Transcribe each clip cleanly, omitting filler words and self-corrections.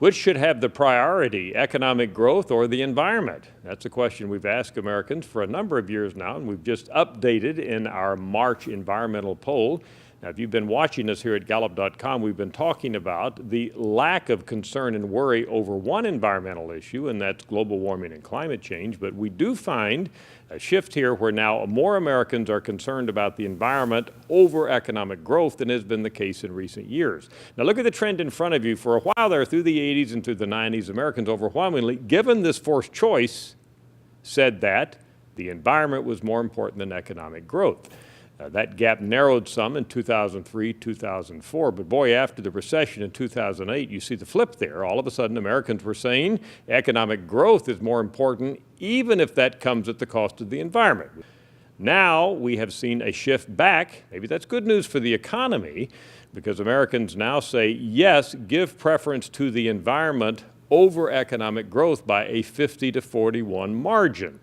Which should have the priority, economic growth or the environment? That's a question we've asked Americans for a number of years now, and we've just updated in our March environmental poll. Now, if you've been watching us here at Gallup.com, we've been talking about the lack of concern and worry over one environmental issue, and that's global warming and climate change. But we do find a shift here where now more Americans are concerned about the environment over economic growth than has been the case in recent years. Now, look at the trend in front of you. For a while there, through the 80s and through the 90s, Americans overwhelmingly, given this forced choice, said that the environment was more important than economic growth. That gap narrowed some in 2003, 2004, but boy, after the recession in 2008, you see the flip there. All of a sudden, Americans were saying economic growth is more important, even if that comes at the cost of the environment. Now we have seen a shift back. Maybe that's good news for the economy, because Americans now say, yes, give preference to the environment over economic growth by a 50-41 margin.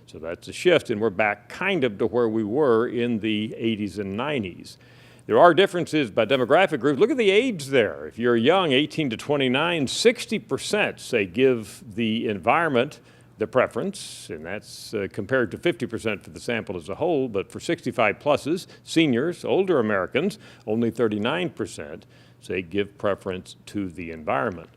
So that's a shift, and we're back kind of to where we were in the 80s and 90s. There are differences by demographic groups. Look at the age there. If you're young, 18 to 29, 60% say give the environment the preference, and that's compared to 50% for the sample as a whole. But for 65 pluses, seniors, older Americans, only 39% say give preference to the environment.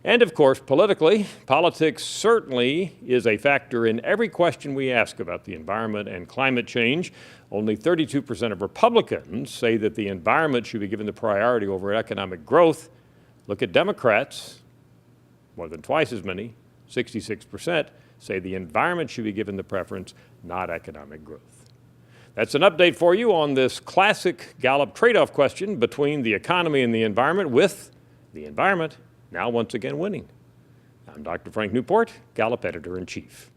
And of course, politically, politics certainly is a factor in every question we ask about the environment and climate change. Only 32% of Republicans say that the environment should be given the priority over economic growth. Look at Democrats, more than twice as many, 66%, say the environment should be given the preference, not economic growth. That's an update for you on this classic Gallup trade-off question between the economy and the environment, with the environment now once again winning. I'm Dr. Frank Newport, Gallup Editor-in-Chief.